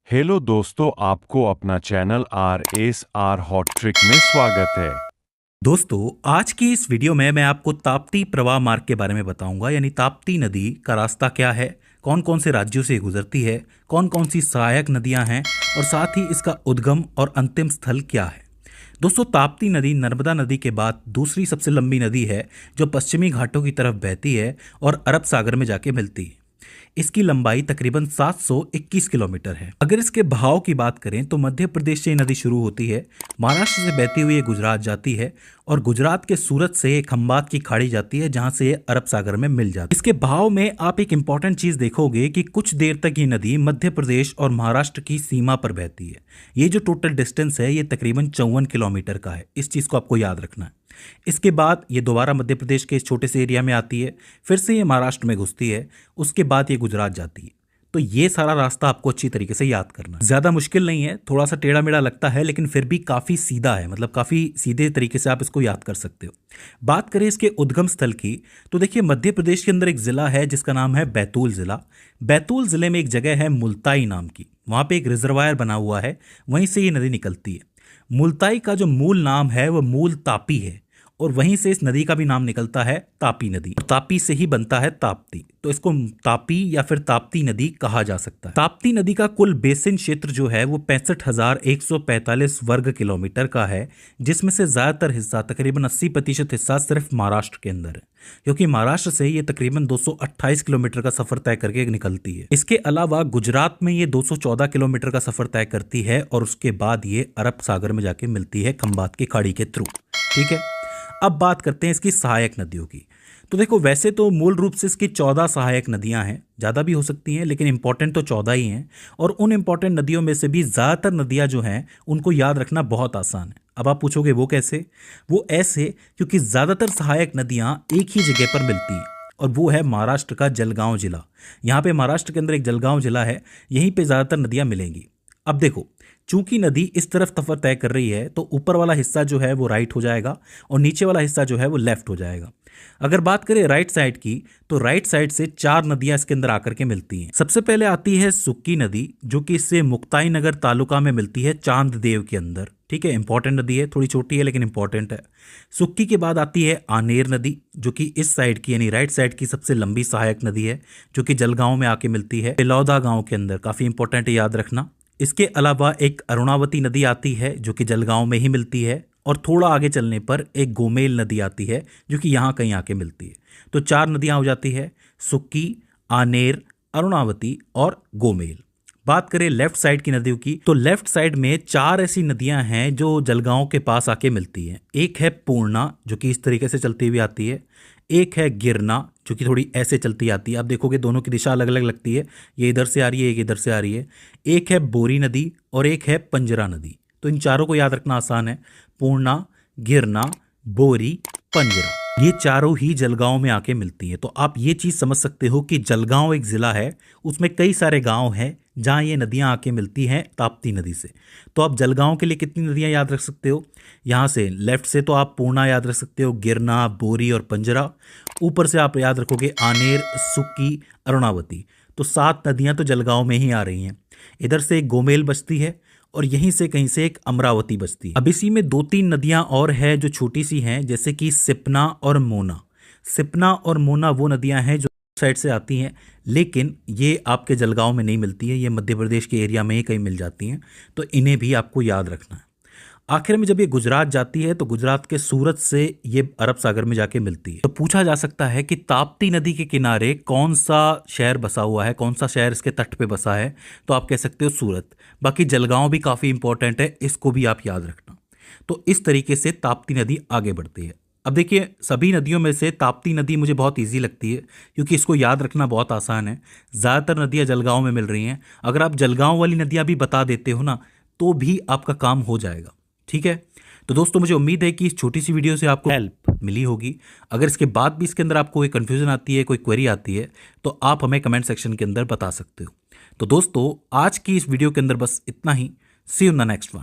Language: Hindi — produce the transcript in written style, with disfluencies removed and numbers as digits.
हेलो दोस्तों, आपको अपना चैनल RSR हॉट ट्रिक में स्वागत है। दोस्तों, आज की इस वीडियो में मैं आपको ताप्ती प्रवाह मार्ग के बारे में बताऊंगा। यानी ताप्ती नदी का रास्ता क्या है, कौन कौन से राज्यों से गुजरती है, कौन कौन सी सहायक नदियां हैं और साथ ही इसका उद्गम और अंतिम स्थल क्या है। दोस्तों, ताप्ती नदी नर्मदा नदी के बाद दूसरी सबसे लंबी नदी है जो पश्चिमी घाटों की तरफ बहती है और अरब सागर में जाके मिलती है। इसकी लंबाई तकरीबन 721 किलोमीटर है। अगर इसके बहाव की बात करें तो मध्य प्रदेश से ये नदी शुरू होती है, महाराष्ट्र से बहती हुई ये गुजरात जाती है और गुजरात के सूरत से ये खंबात की खाड़ी जाती है, जहां से ये अरब सागर में मिल जाती है। इसके बहाव में आप एक इंपॉर्टेंट चीज देखोगे कि कुछ देर तक ये नदी मध्य प्रदेश और महाराष्ट्र की सीमा पर बहती है। ये जो टोटल डिस्टेंस है ये तकरीबन 54 किलोमीटर का है। इस चीज को आपको याद रखना है। इसके बाद ये दोबारा मध्य प्रदेश के इस छोटे से एरिया में आती है, फिर से ये महाराष्ट्र में घुसती है, उसके बाद ये गुजरात जाती है। तो ये सारा रास्ता आपको अच्छी तरीके से याद करना है। ज्यादा मुश्किल नहीं है, थोड़ा सा टेढ़ा मेढ़ा लगता है लेकिन फिर भी काफी सीधा है, मतलब काफी सीधे तरीके से आप इसको याद कर सकते हो। बात करें इसके उद्गम स्थल की तो देखिए, मध्य प्रदेश के अंदर एक जिला है जिसका नाम है बैतूल जिला। बैतूल जिले में एक जगह है मुल्ताई नाम की, वहां पे एक रिजर्वायर बना हुआ है, वहीं से ये नदी निकलती है। मुल्ताई का जो मूल नाम है वह मूल तापी है और वहीं से इस नदी का भी नाम निकलता है तापी नदी। तापी से ही बनता है ताप्ती, तो इसको तापी या फिर ताप्ती नदी कहा जा सकता है। ताप्ती नदी का कुल बेसिन क्षेत्र जो है वो 65,145 वर्ग किलोमीटर का है, जिसमें से ज्यादातर हिस्सा तकरीबन 80% हिस्सा सिर्फ महाराष्ट्र के अंदर है, क्योंकि महाराष्ट्र से ये तकरीबन 228 किलोमीटर का सफर तय करके निकलती है। इसके अलावा गुजरात में ये 214 किलोमीटर का सफर तय करती है और उसके बाद ये अरब सागर में जाके मिलती है खंबात की खाड़ी के थ्रू। ठीक है, अब बात करते हैं इसकी सहायक नदियों की। तो देखो, वैसे तो मूल रूप से इसकी 14 सहायक नदियां हैं, ज़्यादा भी हो सकती हैं लेकिन इंपॉर्टेंट तो 14 ही हैं। और उन इंपॉर्टेंट नदियों में से भी ज़्यादातर नदियां जो हैं उनको याद रखना बहुत आसान है। अब आप पूछोगे वो कैसे? वो ऐसे क्योंकि ज़्यादातर सहायक नदियां एक ही जगह पर मिलती हैं और वो है महाराष्ट्र का जलगांव जिला। यहाँ पे महाराष्ट्र के अंदर एक जलगांव जिला है, यहीं पे ज़्यादातर नदियाँ मिलेंगी। अब देखो, चूंकि नदी इस तरफ सफर तय कर रही है तो ऊपर वाला हिस्सा जो है वो राइट हो जाएगा और नीचे वाला हिस्सा जो है वो लेफ्ट हो जाएगा। अगर बात करें राइट साइड की तो राइट साइड से 4 नदियां इसके अंदर आकर के मिलती हैं। सबसे पहले आती है सुक्की नदी, जो कि इससे मुक्ताई नगर तालुका में मिलती है, चांद देव के अंदर। ठीक है, इंपॉर्टेंट नदी है, थोड़ी छोटी है लेकिन इंपॉर्टेंट है। सुक्की के बाद आती है आनेर नदी, जो कि इस साइड की यानी राइट साइड की सबसे लंबी सहायक नदी है, जो कि जलगांव में आके मिलती है, तिलौदा गांव के अंदर। काफी इंपॉर्टेंट है, याद रखना। इसके अलावा एक अरुणावती नदी आती है जो कि जलगांव में ही मिलती है, और थोड़ा आगे चलने पर एक गोमेल नदी आती है जो कि यहाँ कहीं आके मिलती है। तो 4 नदियाँ हो जाती है, सुक्की, आनेर, अरुणावती और गोमेल। बात करें लेफ्ट साइड की नदियों की तो लेफ्ट साइड में 4 ऐसी नदियां हैं जो जलगांव के पास आके मिलती हैं। एक है पूर्णा, जो कि इस तरीके से चलती हुई आती है। एक है गिरना, जो कि थोड़ी ऐसे चलती आती है। आप देखोगे दोनों की दिशा अलग अलग लगती है, ये इधर से आ रही है, एक इधर से आ रही है। एक है बोरी नदी और एक है पंजरा नदी। तो इन चारों को याद रखना आसान है, पूर्णा, गिरना, बोरी, पंजरा। ये चारों ही जलगांव में आके मिलती हैं। तो आप ये चीज़ समझ सकते हो कि जलगांव एक ज़िला है, उसमें कई सारे गांव हैं जहां ये नदियां आके मिलती हैं ताप्ती नदी से। तो आप जलगांव के लिए कितनी नदियां याद रख सकते हो? यहाँ से लेफ्ट से तो आप पूर्णा याद रख सकते हो, गिरना, बोरी और पंजरा। ऊपर से आप याद रखोगे आनेर, सुक्की, अरुणावती। तो 7 नदियां तो जलगांव में ही आ रही हैं। इधर से एक गोमेल बचती है और यहीं से कहीं से एक अमरावती बचती है। अब इसी में 2-3 नदियां और है जो छोटी सी हैं, जैसे कि सिपना और मोना। सिपना और मोना वो नदियां हैं जो साइड से आती हैं, लेकिन ये आपके जलगांव में नहीं मिलती है, ये मध्य प्रदेश के एरिया में ही कहीं मिल जाती हैं। तो इन्हें भी आपको याद रखना है। आखिर में जब ये गुजरात जाती है तो गुजरात के सूरत से ये अरब सागर में जाके मिलती है। तो पूछा जा सकता है कि ताप्ती नदी के किनारे कौन सा शहर बसा हुआ है, कौन सा शहर इसके तट पे बसा है? तो आप कह सकते हो सूरत। बाकी जलगांव भी काफ़ी इंपॉर्टेंट है, इसको भी आप याद रखना। तो इस तरीके से ताप्ती नदी आगे बढ़ती है। अब देखिए, सभी नदियों में से ताप्ती नदी मुझे बहुत ईजी लगती है क्योंकि इसको याद रखना बहुत आसान है। ज़्यादातर नदियाँ जलगांव में मिल रही हैं। अगर आप जलगांव वाली नदियाँ भी बता देते हो ना, तो भी आपका काम हो जाएगा। ठीक है, तो दोस्तों मुझे उम्मीद है कि इस छोटी सी वीडियो से आपको हेल्प मिली होगी। अगर इसके बाद भी इसके अंदर आपको कोई कन्फ्यूजन आती है, कोई क्वेरी आती है, तो आप हमें कमेंट सेक्शन के अंदर बता सकते हो। तो दोस्तों, आज की इस वीडियो के अंदर बस इतना ही। See you in the next one.